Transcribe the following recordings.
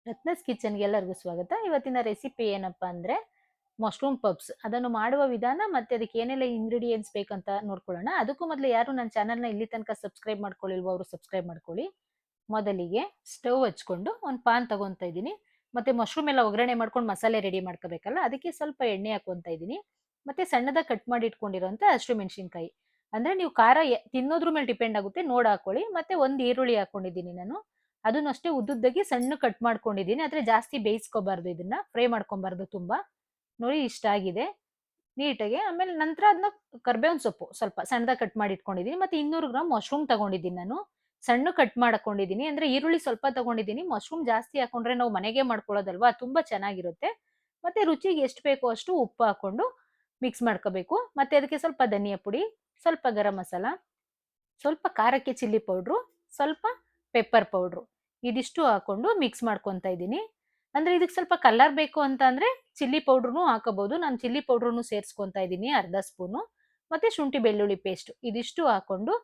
ರತ್ನಸ್ ಕಿಚನ್ಗೆ ಎಲ್ಲರಿಗೂ ಸ್ವಾಗತ. ಇವತ್ತಿನ ರೆಸಿಪಿ ಏನಪ್ಪಾ ಅಂದ್ರೆ ಮಶ್ರೂಮ್ ಪಪ್ಸ್. ಅದನ್ನು ಮಾಡುವ ವಿಧಾನ ಮತ್ತೆ ಅದಕ್ಕೆ ಏನೆಲ್ಲ ಇಂಗ್ರೀಡಿಯೆಂಟ್ಸ್ ಬೇಕಂತ ನೋಡ್ಕೊಳ್ಳೋಣ. ಅದಕ್ಕೂ ಮೊದಲು ಯಾರು ನನ್ನ ಚಾನಲ್ನ ಇಲ್ಲಿ ತನಕ ಸಬ್ಸ್ಕ್ರೈಬ್ ಮಾಡ್ಕೊಳ್ಳಿಲ್ವೋ ಅವರು ಸಬ್ಸ್ಕ್ರೈಬ್ ಮಾಡ್ಕೊಳ್ಳಿ. ಮೊದಲಿಗೆ ಸ್ಟವ್ ಹಚ್ಕೊಂಡು ಒಂದು ಪಾನ್ ತಗೊಂತ ಇದ್ದೀನಿ. ಮತ್ತೆ ಮಶ್ರೂಮ್ ಎಲ್ಲ ಒಗ್ಗರಣೆ ಮಾಡ್ಕೊಂಡು ಮಸಾಲೆ ರೆಡಿ ಮಾಡ್ಕೋಬೇಕಲ್ಲ, ಅದಕ್ಕೆ ಸ್ವಲ್ಪ ಎಣ್ಣೆ ಹಾಕೊಂತ ಇದ್ದೀನಿ. ಮತ್ತೆ ಸಣ್ಣದಾಗಿ ಕಟ್ ಮಾಡಿ ಇಟ್ಕೊಂಡಿರೋಂಥ ಹಸಿರು ಮೆಣಸಿನ್ಕಾಯಿ. ಅಂದ್ರೆ ನೀವು ಖಾರ ತಿನ್ನೋದ್ರ ಮೇಲೆ ಡಿಪೆಂಡ್ ಆಗುತ್ತೆ, ನೋಡ್ ಹಾಕೊಳ್ಳಿ. ಮತ್ತೆ ಒಂದು ಈರುಳ್ಳಿ ಹಾಕೊಂಡಿದ್ದೀನಿ ನಾನು. ಅದನ್ನು ಅಷ್ಟೇ ಉದ್ದುದ್ದಾಗಿ ಸಣ್ಣ ಕಟ್ ಮಾಡ್ಕೊಂಡಿದ್ದೀನಿ. ಆದ್ರೆ ಜಾಸ್ತಿ ಬೇಯಿಸ್ಕೋಬಾರ್ದು, ಇದನ್ನ ಫ್ರೈ ಮಾಡ್ಕೊಬಾರ್ದು ತುಂಬಾ. ನೋಡಿ ಇಷ್ಟ ಆಗಿದೆ ನೀಟಾಗಿ. ಆಮೇಲೆ ನಂತರ ಅದನ್ನ ಕರ್ಬೇವಿನ ಸೊಪ್ಪು ಸ್ವಲ್ಪ ಸಣ್ಣದಾಗಿ ಕಟ್ ಮಾಡಿ ಇಟ್ಕೊಂಡಿದ್ದೀನಿ. ಮತ್ತೆ 200 ಗ್ರಾಮ್ ಮಶ್ರೂಮ್ ತಗೊಂಡಿದ್ದೀನಿ ನಾನು. ಸಣ್ಣ ಕಟ್ ಮಾಡ್ಕೊಂಡಿದ್ದೀನಿ. ಅಂದ್ರೆ ಈರುಳ್ಳಿ ಸ್ವಲ್ಪ ತಗೊಂಡಿದ್ದೀನಿ. ಮಶ್ರೂಮ್ ಜಾಸ್ತಿ ಹಾಕೊಂಡ್ರೆ ನಾವು ಮನೆಗೆ ಮಾಡ್ಕೊಳ್ಳೋದಲ್ವಾ, ತುಂಬಾ ಚೆನ್ನಾಗಿರುತ್ತೆ. ಮತ್ತೆ ರುಚಿಗೆ ಎಷ್ಟು ಬೇಕೋ ಅಷ್ಟು ಉಪ್ಪು ಹಾಕೊಂಡು ಮಿಕ್ಸ್ ಮಾಡ್ಕೋಬೇಕು. ಮತ್ತೆ ಅದಕ್ಕೆ ಸ್ವಲ್ಪ ಧನಿಯಾ ಪುಡಿ, ಸ್ವಲ್ಪ ಗರಂ ಮಸಾಲ, ಸ್ವಲ್ಪ ಖಾರಕ್ಕೆ ಚಿಲ್ಲಿ ಪೌಡ್ರು, ಸ್ವಲ್ಪ ಪೆಪ್ಪರ್ ಪೌಡ್ರು, ಇದಿಷ್ಟು ಹಾಕೊಂಡು ಮಿಕ್ಸ್ ಮಾಡ್ಕೊಂತ ಇದ್ದೀನಿ. ಅಂದ್ರೆ ಇದಕ್ಕೆ ಸ್ವಲ್ಪ ಕಲರ್ ಬೇಕು ಅಂತ ಅಂದ್ರೆ ಚಿಲ್ಲಿ ಪೌಡ್ರುನು ಹಾಕೋಬಹುದು. ನಾನು ಚಿಲ್ಲಿ ಪೌಡ್ರುನು ಸೇರಿಸ್ಕೊಂತ ಇದ್ದೀನಿ ಅರ್ಧ ಸ್ಪೂನು. ಮತ್ತೆ ಶುಂಠಿ ಬೆಳ್ಳುಳ್ಳಿ ಪೇಸ್ಟ್ ಇದಿಷ್ಟು ಹಾಕೊಂಡು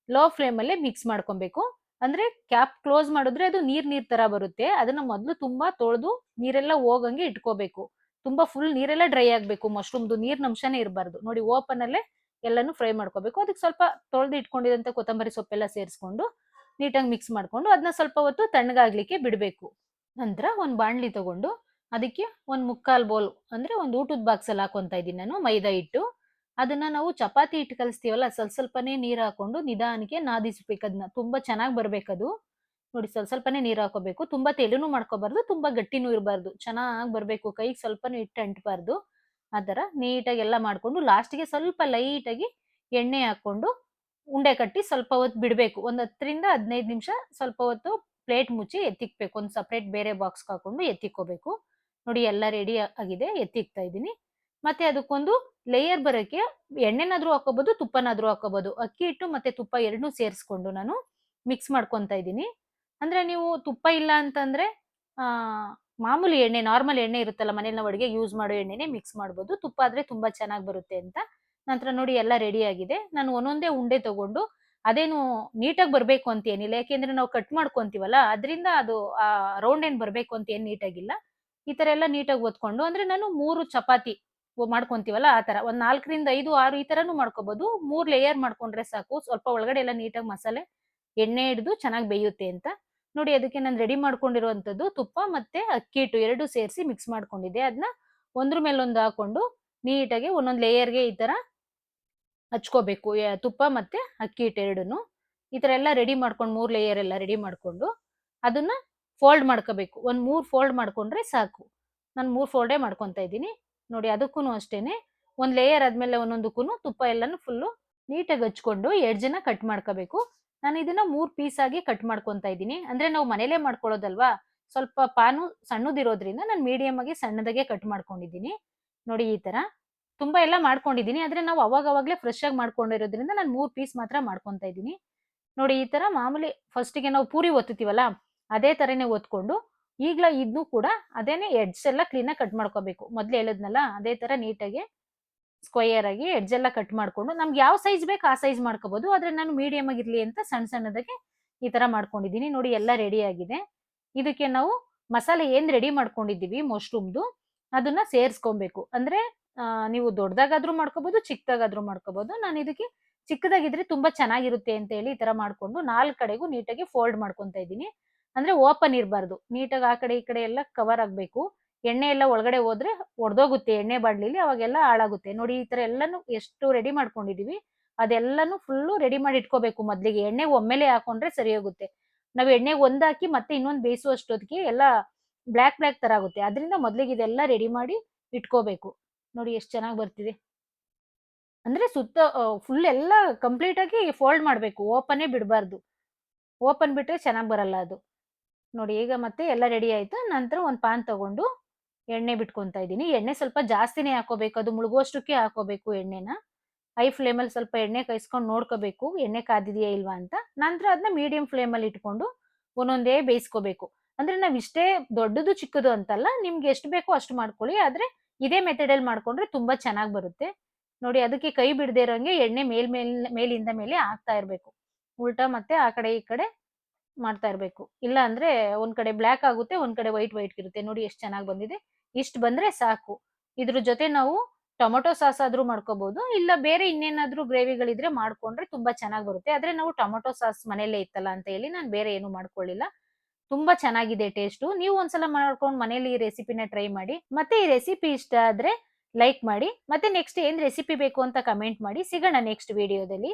ಲೋ ಫ್ಲೇಮ್ ಅಲ್ಲೇ ಮಿಕ್ಸ್ ಮಾಡ್ಕೊಬೇಕು. ಅಂದ್ರೆ ಕ್ಯಾಪ್ ಕ್ಲೋಸ್ ಮಾಡಿದ್ರೆ ಅದು ನೀರ್ ನೀರ್ ತರ ಬರುತ್ತೆ. ಅದನ್ನ ಮೊದಲು ತುಂಬಾ ತೊಳೆದು ನೀರೆಲ್ಲ ಹೋಗಂಗೆ ಇಟ್ಕೋಬೇಕು. ತುಂಬಾ ಫುಲ್ ನೀರೆಲ್ಲ ಡ್ರೈ ಆಗ್ಬೇಕು. ಮಶ್ರೂಮ್ದು ನೀರಿನ ಅಂಶನೇ ಇರಬಾರ್ದು. ನೋಡಿ ಓಪನ್ ಅಲ್ಲೇ ಎಲ್ಲಾನು ಫ್ರೈ ಮಾಡ್ಕೋಬೇಕು. ಅದಕ್ಕೆ ಸ್ವಲ್ಪ ತೊಳೆದು ಇಟ್ಕೊಂಡಿದಂತ ಕೊತ್ತಂಬರಿ ಸೊಪ್ಪೆಲ್ಲ ಸೇರಿಸ್ಕೊಂಡು ನೀಟಾಗಿ ಮಿಕ್ಸ್ ಮಾಡ್ಕೊಂಡು ಅದನ್ನ ಸ್ವಲ್ಪ ಹೊತ್ತು ತಣ್ಣಗಾಗ್ಲಿಕ್ಕೆ ಬಿಡಬೇಕು. ನಂತರ ಒಂದು ಬಾಣಲಿ ತಗೊಂಡು ಅದಕ್ಕೆ ಒಂದು ಮುಕ್ಕಾಲ್ ಬೌಲ್ ಅಂದ್ರೆ ಒಂದು ಊಟದ ಬಾಕ್ಸ್ ಅಲ್ಲಿ ಹಾಕೊಂತ ಇದ್ದೀನಿ ನಾನು ಮೈದಾ ಹಿಟ್ಟು. ಅದನ್ನ ನಾವು ಚಪಾತಿ ಹಿಟ್ಟು ಕಲಿಸ್ತೀವಲ್ಲ, ಸ್ವಲ್ಪ ಸ್ವಲ್ಪನೇ ನೀರ್ ಹಾಕೊಂಡು ನಿಧಾನಕ್ಕೆ ನಾದಿಸ್ಬೇಕು. ಅದನ್ನ ತುಂಬಾ ಚೆನ್ನಾಗಿ ಬರ್ಬೇಕದು. ನೋಡಿ ಸ್ವಲ್ಪ ಸ್ವಲ್ಪನೇ ನೀರ್ ಹಾಕೋಬೇಕು. ತುಂಬಾ ತೆಳುನು ಮಾಡ್ಕೋಬಾರ್ದು, ತುಂಬಾ ಗಟ್ಟಿನೂ ಇರಬಾರ್ದು. ಚೆನ್ನಾಗಿ ಬರ್ಬೇಕು. ಕೈಗೆ ಸ್ವಲ್ಪನೂ ಹಿಟ್ಟು ಅಂಟಬಾರ್ದು. ಆ ತರ ನೀಟಾಗಿ ಎಲ್ಲ ಮಾಡ್ಕೊಂಡು ಲಾಸ್ಟ್ಗೆ ಸ್ವಲ್ಪ ಲೈಟ್ ಆಗಿ ಎಣ್ಣೆ ಹಾಕೊಂಡು ಉಂಡೆ ಕಟ್ಟಿ ಸ್ವಲ್ಪ ಹೊತ್ತು ಬಿಡಬೇಕು. ಒಂದು 10ರಿಂದ 15 ನಿಮಿಷ ಸ್ವಲ್ಪ ಹೊತ್ತು ಪ್ಲೇಟ್ ಮುಚ್ಚಿ ಎತ್ತಿಕ್ಬೇಕು. ಒಂದು ಸಪರೇಟ್ ಬೇರೆ ಬಾಕ್ಸ್ ಹಾಕೊಂಡು ಎತ್ತಿಕ್ಕೋಬೇಕು. ನೋಡಿ ಎಲ್ಲ ರೆಡಿ ಆಗಿದೆ, ಎತ್ತಿಕ್ತಾ ಇದ್ದೀನಿ. ಮತ್ತೆ ಅದಕ್ಕೊಂದು ಲೇಯರ್ ಬರೋಕ್ಕೆ ಎಣ್ಣೆನಾದ್ರೂ ಹಾಕೋಬಹುದು, ತುಪ್ಪನಾದ್ರೂ ಹಾಕೋಬಹುದು. ಅಕ್ಕಿ ಹಿಟ್ಟು ಮತ್ತೆ ತುಪ್ಪ ಎರಡನ್ನೂ ಸೇರಿಸ್ಕೊಂಡು ನಾನು ಮಿಕ್ಸ್ ಮಾಡ್ಕೊಂತ ಇದ್ದೀನಿ. ಅಂದ್ರೆ ನೀವು ತುಪ್ಪ ಇಲ್ಲ ಅಂತಂದ್ರೆ ಆ ಮಾಮೂಲಿ ಎಣ್ಣೆ, ನಾರ್ಮಲ್ ಎಣ್ಣೆ ಇರುತ್ತಲ್ಲ ಮನೇಲಿ ನಾವು ಅಡುಗೆ ಯೂಸ್ ಮಾಡೋ ಎಣ್ಣೆನೆ ಮಿಕ್ಸ್ ಮಾಡ್ಬೋದು. ತುಪ್ಪ ಆದ್ರೆ ತುಂಬಾ ಚೆನ್ನಾಗಿ ಬರುತ್ತೆ ಅಂತ. ನಂತರ ನೋಡಿ ಎಲ್ಲ ರೆಡಿ ಆಗಿದೆ. ನಾನು ಒಂದೊಂದೇ ಉಂಡೆ ತಗೊಂಡು ಅದೇನು ನೀಟಾಗಿ ಬರ್ಬೇಕು ಅಂತ ಏನಿಲ್ಲ. ಯಾಕೆಂದ್ರೆ ನಾವು ಕಟ್ ಮಾಡ್ಕೊಂತೀವಲ್ಲ, ಅದರಿಂದ ಅದು ರೌಂಡ್ ಏನ್ ಬರ್ಬೇಕು ಅಂತ ಏನ್ ನೀಟಾಗಿಲ್ಲ. ಈ ತರ ಎಲ್ಲ ನೀಟಾಗಿ ಒತ್ಕೊಂಡು ಅಂದ್ರೆ ನಾನು 3 ಚಪಾತಿ ಮಾಡ್ಕೊಂತೀವಲ್ಲ ಆ ತರ ಒಂದ್ 4ರಿಂದ 5, 6 ಈ ತರನು ಮಾಡ್ಕೋಬಹುದು. 3 ಲೇಯರ್ ಮಾಡ್ಕೊಂಡ್ರೆ ಸಾಕು. ಸ್ವಲ್ಪ ಒಳಗಡೆ ಎಲ್ಲ ನೀಟಾಗಿ ಮಸಾಲೆ ಎಣ್ಣೆ ಹಿಡಿದು ಚೆನ್ನಾಗಿ ಬೇಯುತ್ತೆ ಅಂತ. ನೋಡಿ ಅದಕ್ಕೆ ನಾನು ರೆಡಿ ಮಾಡ್ಕೊಂಡಿರುವಂತದ್ದು ತುಪ್ಪ ಮತ್ತೆ ಅಕ್ಕಿ ಹಿಟ್ಟು 2 ಸೇರಿಸಿ ಮಿಕ್ಸ್ ಮಾಡ್ಕೊಂಡಿದ್ದೆ. ಅದನ್ನ ಒಂದ್ರ ಮೇಲೆ ಒಂದು ಹಾಕೊಂಡು ನೀಟಾಗಿ ಒಂದೊಂದು ಲೇಯರ್ಗೆ ಈ ತರ ಹಚ್ಕೋಬೇಕು. ತುಪ್ಪ ಮತ್ತೆ ಅಕ್ಕಿ ಹಿಟ್ಟು ಎರಡನ್ನು ಈ ತರ ಎಲ್ಲ ರೆಡಿ ಮಾಡ್ಕೊಂಡು 3 ಲೇಯರ್ ಎಲ್ಲ ರೆಡಿ ಮಾಡ್ಕೊಂಡು ಅದನ್ನ ಫೋಲ್ಡ್ ಮಾಡ್ಕೋಬೇಕು. ಒಂದ್ 3 ಫೋಲ್ಡ್ ಮಾಡ್ಕೊಂಡ್ರೆ ಸಾಕು. ನಾನು 3 ಫೋಲ್ಡೇ ಮಾಡ್ಕೊಂತ ಇದ್ದೀನಿ. ನೋಡಿ ಅದಕ್ಕೂನು ಅಷ್ಟೇನೆ ಒಂದ್ ಲೇಯರ್ ಆದ್ಮೇಲೆ ಒಂದೊಂದಕ್ಕೂನು ತುಪ್ಪ ಎಲ್ಲಾನು ಫುಲ್ಲು ನೀಟಾಗಿ ಹಚ್ಕೊಂಡು ಎಡ್ಜನ್ನ ಕಟ್ ಮಾಡ್ಕೋಬೇಕು. ನಾನು ಇದನ್ನ 3 ಪೀಸ್ ಆಗಿ ಕಟ್ ಮಾಡ್ಕೊಂತ ಇದ್ದೀನಿ. ಅಂದ್ರೆ ನಾವು ಮನೇಲೇ ಮಾಡ್ಕೊಳ್ಳೋದಲ್ವಾ, ಸ್ವಲ್ಪ ಪಾನು ಸಣ್ಣದಿರೋದ್ರಿಂದ ನಾನು ಮೀಡಿಯಮ್ ಆಗಿ ಸಣ್ಣದಾಗೆ ಕಟ್ ಮಾಡ್ಕೊಂಡಿದ್ದೀನಿ. ನೋಡಿ ಈ ತರ ತುಂಬಾ ಎಲ್ಲ ಮಾಡ್ಕೊಂಡಿದ್ದೀನಿ. ಆದ್ರೆ ನಾವು ಅವಾಗವಾಗ್ಲೇ ಫ್ರೆಶ್ ಆಗಿ ಮಾಡ್ಕೊಂಡಿರೋದ್ರಿಂದ ನಾನು 3 ಪೀಸ್ ಮಾತ್ರ ಮಾಡ್ಕೊಂತ ಇದ್ದೀನಿ. ನೋಡಿ ಈ ತರ ಮಾಮೂಲಿ ಫಸ್ಟಿಗೆ ನಾವು ಪೂರಿ ಒತ್ತುತ್ತೀವಲ್ಲ, ಅದೇ ತರನೇ ಒತ್ಕೊಂಡು ಇದ್ನು ಕೂಡ ಅದೇನೆ ಎಡ್ಜ್ ಎಲ್ಲ ಕ್ಲೀನಾಗಿ ಕಟ್ ಮಾಡ್ಕೋಬೇಕು. ಮೊದ್ಲು ಹೇಳಿದ್ನಲ್ಲ ಅದೇ ತರ ನೀಟಾಗಿ ಸ್ಕ್ವಯರ್ ಆಗಿ ಎಡ್ಜ್ ಎಲ್ಲ ಕಟ್ ಮಾಡ್ಕೊಂಡು ನಮ್ಗೆ ಯಾವ ಸೈಜ್ ಬೇಕು ಆ ಸೈಜ್ ಮಾಡ್ಕೋಬಹುದು. ಆದ್ರೆ ನಾನು ಮೀಡಿಯಮ್ ಆಗಿ ಇರ್ಲಿ ಅಂತ ಸಣ್ಣ ಸಣ್ಣದಾಗಿ ಈ ತರ ಮಾಡ್ಕೊಂಡಿದ್ದೀನಿ. ನೋಡಿ ಎಲ್ಲ ರೆಡಿ ಆಗಿದೆ. ಇದಕ್ಕೆ ನಾವು ಮಸಾಲೆ ಏನ್ ರೆಡಿ ಮಾಡ್ಕೊಂಡಿದ್ದೀವಿ ಮಶ್ರೂಮ್ದು ಅದನ್ನ ಸೇರಿಸ್ಕೊಬೇಕು. ಅಂದ್ರೆ ನೀವು ದೊಡ್ಡದಾಗಾದ್ರೂ ಮಾಡ್ಕೋಬಹುದು, ಚಿಕ್ಕದಾಗಾದ್ರೂ ಮಾಡ್ಕೋಬಹುದು. ನಾನು ಇದಕ್ಕೆ ಚಿಕ್ಕದಾಗಿದ್ರೆ ತುಂಬಾ ಚೆನ್ನಾಗಿರುತ್ತೆ ಅಂತ ಹೇಳಿ ಈ ತರ ಮಾಡ್ಕೊಂಡು 4 ಕಡೆಗೂ ನೀಟಾಗಿ ಫೋಲ್ಡ್ ಮಾಡ್ಕೊಂತ ಇದ್ದೀನಿ. ಅಂದ್ರೆ ಓಪನ್ ಇರಬಾರ್ದು. ನೀಟಾಗಿ ಆ ಕಡೆ ಈ ಕಡೆ ಎಲ್ಲ ಕವರ್ ಆಗ್ಬೇಕು. ಎಣ್ಣೆ ಎಲ್ಲ ಒಳಗಡೆ ಹೋದ್ರೆ ಒಡೆದೋಗುತ್ತೆ ಎಣ್ಣೆ ಬಾಡ್ಲಿಲಿ, ಅವಾಗೆಲ್ಲ ಹಾಳಾಗುತ್ತೆ. ನೋಡಿ ಈ ತರ ಎಲ್ಲಾನು ಎಷ್ಟು ರೆಡಿ ಮಾಡ್ಕೊಂಡಿದೀವಿ ಅದೆಲ್ಲಾನು ಫುಲ್ಲು ರೆಡಿ ಮಾಡಿ ಇಟ್ಕೋಬೇಕು ಮೊದ್ಲಿಗೆ. ಎಣ್ಣೆ ಒಮ್ಮೆಲೆ ಹಾಕೊಂಡ್ರೆ ಸರಿ ಹೋಗುತ್ತೆ. ನಾವು ಎಣ್ಣೆಗೆ ಒಂದ್ ಹಾಕಿ ಮತ್ತೆ ಇನ್ನೊಂದ್ ಬೇಯಿಸುವಷ್ಟೊತ್ತಿಗೆ ಎಲ್ಲ ಬ್ಲಾಕ್ ಬ್ಲಾಕ್ ತರ ಆಗುತ್ತೆ. ಅದ್ರಿಂದ ಮೊದ್ಲಿಗೆ ಇದೆಲ್ಲ ರೆಡಿ ಮಾಡಿ ಇಟ್ಕೋಬೇಕು. ನೋಡಿ ಎಷ್ಟ್ ಚೆನ್ನಾಗಿ ಬರ್ತಿದೆ. ಅಂದ್ರೆ ಸುತ್ತ ಫುಲ್ ಎಲ್ಲ ಕಂಪ್ಲೀಟ್ ಆಗಿ ಫೋಲ್ಡ್ ಮಾಡ್ಬೇಕು. ಓಪನ್ನೇ ಬಿಡ್ಬಾರ್ದು. ಓಪನ್ ಬಿಟ್ರೆ ಚೆನ್ನಾಗ್ ಬರಲ್ಲ ಅದು. ನೋಡಿ ಈಗ ಮತ್ತೆ ಎಲ್ಲ ರೆಡಿ ಆಯ್ತು. ನಂತರ ಒಂದ್ ಪಾನ್ ತಗೊಂಡು ಎಣ್ಣೆ ಬಿಟ್ಕೊಂತ ಇದ್ದೀನಿ. ಎಣ್ಣೆ ಸ್ವಲ್ಪ ಜಾಸ್ತಿನೇ ಹಾಕೋಬೇಕು. ಅದು ಮುಳುಗುವಷ್ಟಕ್ಕೆ ಹಾಕೋಬೇಕು ಎಣ್ಣೆನ. ಹೈ ಫ್ಲೇಮಲ್ಲಿ ಸ್ವಲ್ಪ ಎಣ್ಣೆ ಕಾಯಿಸ್ಕೊಂಡು ನೋಡ್ಕೋಬೇಕು. ಎಣ್ಣೆ ಕಾದಿದೆಯಾ ಇಲ್ವಾ ಅಂತ. ನಂತರ ಅದನ್ನ ಮೀಡಿಯಂ ಫ್ಲೇಮಲ್ಲಿ ಇಟ್ಕೊಂಡು ಒಂದೊಂದೇ ಬೇಯಿಸ್ಕೋಬೇಕು. ಅಂದ್ರೆ ನಾವ್ ಇಷ್ಟೇ ದೊಡ್ಡದು ಚಿಕ್ಕದು ಅಂತಲ್ಲ. ನಿಮ್ಗೆ ಎಷ್ಟು ಬೇಕೋ ಅಷ್ಟು ಮಾಡ್ಕೊಳ್ಳಿ. ಆದ್ರೆ ಇದೇ ಮೆಥಡ್ ಅಲ್ಲಿ ಮಾಡ್ಕೊಂಡ್ರೆ ತುಂಬಾ ಚೆನ್ನಾಗ್ ಬರುತ್ತೆ. ನೋಡಿ ಅದಕ್ಕೆ ಕೈ ಬಿಡದೆ ಇರೋಂಗೆ ಎಣ್ಣೆ ಮೇಲಿಂದ ಮೇಲೆ ಹಾಕ್ತಾ ಇರ್ಬೇಕು. ಉಲ್ಟಾ ಮತ್ತೆ ಆ ಕಡೆ ಈ ಕಡೆ ಮಾಡ್ತಾ ಇರ್ಬೇಕು. ಇಲ್ಲ ಅಂದ್ರೆ ಒಂದ್ ಕಡೆ ಬ್ಲಾಕ್ ಆಗುತ್ತೆ, ಒಂದ್ ಕಡೆ ವೈಟ್ ವೈಟ್ ಇರುತ್ತೆ. ನೋಡಿ ಎಷ್ಟ್ ಚೆನ್ನಾಗ್ ಬಂದಿದೆ. ಇಷ್ಟ್ ಬಂದ್ರೆ ಸಾಕು. ಇದ್ರ ಜೊತೆ ನಾವು ಟೊಮೆಟೊ ಸಾಸ್ ಆದ್ರೂ ಮಾಡ್ಕೋಬಹುದು. ಇಲ್ಲ ಬೇರೆ ಇನ್ನೇನಾದ್ರೂ ಗ್ರೇವಿಗಳಿದ್ರೆ ಮಾಡ್ಕೊಂಡ್ರೆ ತುಂಬಾ ಚೆನ್ನಾಗ್ ಬರುತ್ತೆ. ಆದ್ರೆ ನಾವು ಟೊಮೆಟೊ ಸಾಸ್ ಮನೇಲೇ ಇತ್ತಲ್ಲ ಅಂತ ಹೇಳಿ ನಾನ್ ಬೇರೆ ಏನು ಮಾಡ್ಕೊಳ್ಳಿಲ್ಲ. ತುಂಬಾ ಚೆನ್ನಾಗಿದೆ ಟೇಸ್ಟು. ನೀವು ಒಂದ್ಸಲ ಮಾಡ್ಕೊಂಡು ಮನೇಲಿ ಈ ರೆಸಿಪಿನ ಟ್ರೈ ಮಾಡಿ. ಮತ್ತೆ ಈ ರೆಸಿಪಿ ಇಷ್ಟ ಆದ್ರೆ ಲೈಕ್ ಮಾಡಿ. ಮತ್ತೆ ನೆಕ್ಸ್ಟ್ ಏನ್ ರೆಸಿಪಿ ಬೇಕು ಅಂತ ಕಮೆಂಟ್ ಮಾಡಿ. ಸಿಗೋಣ ನೆಕ್ಸ್ಟ್ ವಿಡಿಯೋದಲ್ಲಿ.